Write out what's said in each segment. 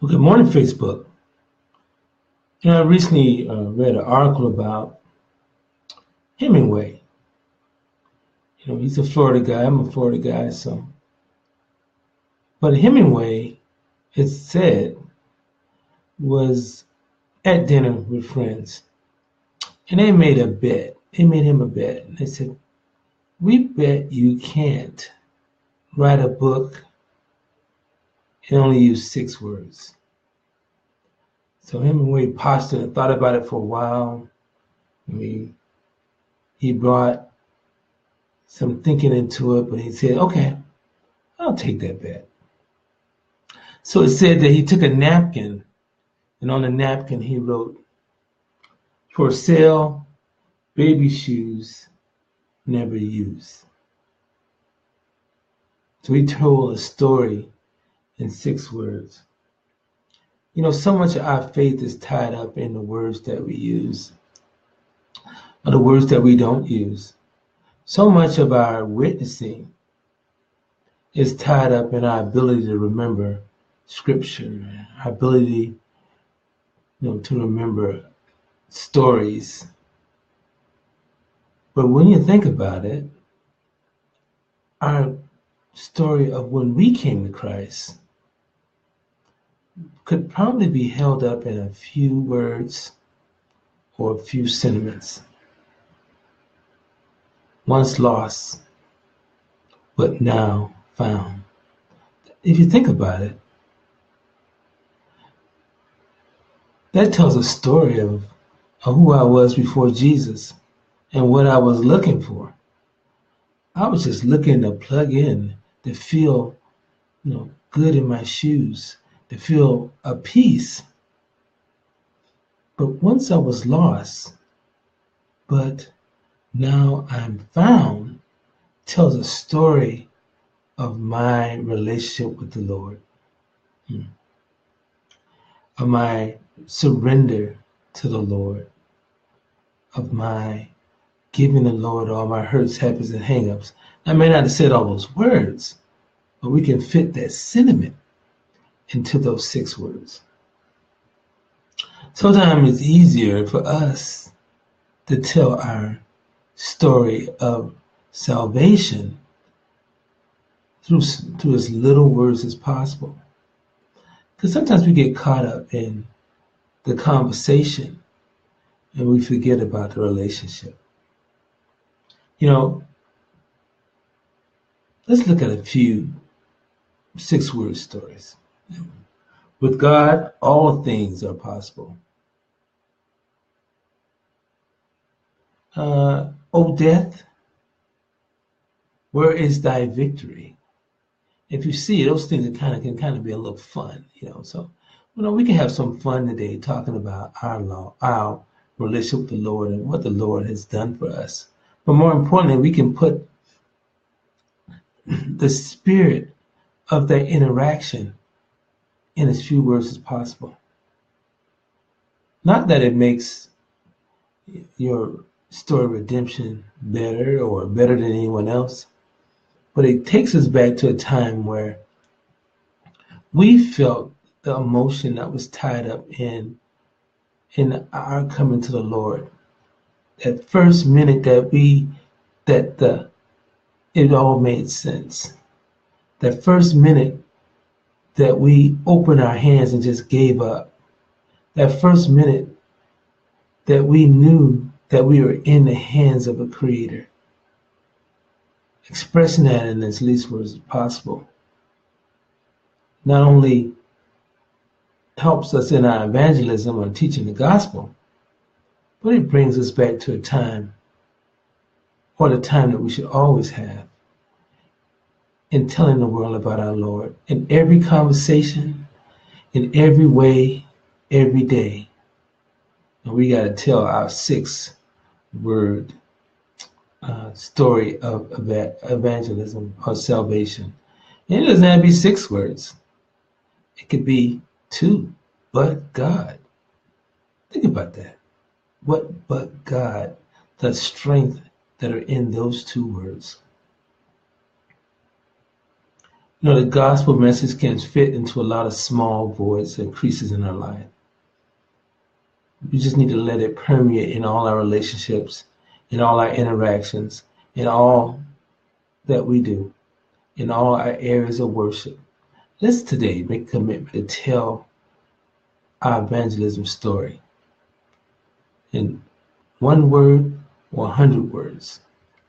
Well, good morning, Facebook. I recently read an article about Hemingway. He's a Florida guy. I'm a Florida guy, so. But Hemingway, it's said, was at dinner with friends, and they made a bet. They made him a bet. And they said, "We bet you can't write a book and only use 6 words." So Hemingway paused and thought about it for a while. He brought some thinking into it, but he said, "Okay, I'll take that bet." So it said that he took a napkin, and on the napkin he wrote, "For sale, baby shoes, never use." So he told a story in 6 words. So much of our faith is tied up in the words that we use, or the words that we don't use. So much of our witnessing is tied up in our ability to remember scripture, our ability, to remember stories. But when you think about it, our story of when we came to Christ could probably be held up in a few words or a few sentiments. Once lost, but now found. If you think about it, that tells a story of who I was before Jesus and what I was looking for. I was just looking to plug in, to feel, good in my shoes, to feel a peace. But once I was lost, but now I'm found, tells a story of my relationship with the Lord, of my surrender to the Lord, of my giving the Lord all my hurts, habits, and hangups. I may not have said all those words, but we can fit that sentiment into those 6 words. Sometimes it's easier for us to tell our story of salvation through as little words as possible. Because sometimes we get caught up in the conversation and we forget about the relationship. Let's look at a few 6-word stories. With God, all things are possible. O death, where is thy victory? If you see, those things can kind of be a little fun, So, we can have some fun today talking about our relationship with the Lord and what the Lord has done for us. But more importantly, we can put the spirit of that interaction in as few words as possible. Not that it makes your story of redemption better or better than anyone else, but it takes us back to a time where we felt the emotion that was tied up in our coming to the Lord. That first minute it all made sense. That first minute that we opened our hands and just gave up. That first minute that we knew that we were in the hands of a creator. Expressing that in as least words as possible not only helps us in our evangelism or teaching the gospel, but it brings us back to a time, or the time that we should always have, in telling the world about our Lord. In every conversation, in every way, every day. And we got to tell our 6-word story of evangelism or salvation. And it doesn't have to be 6 words. It could be 2, but God. Think about that. What but God? The strength that are in those 2 words. The gospel message can fit into a lot of small voids and creases in our life. We just need to let it permeate in all our relationships, in all our interactions, in all that we do, in all our areas of worship. Let's today make a commitment to tell our evangelism story in one word or 100 words.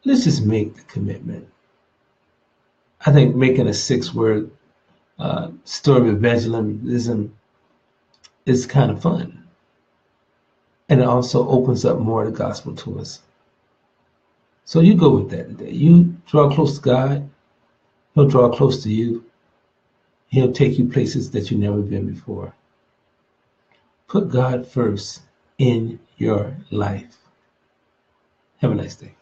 Let's just make the commitment. I think making a 6-word story of evangelism is kind of fun. And it also opens up more of the gospel to us. So you go with that today. You draw close to God. He'll draw close to you. He'll take you places that you've never been before. Put God first in your life. Have a nice day.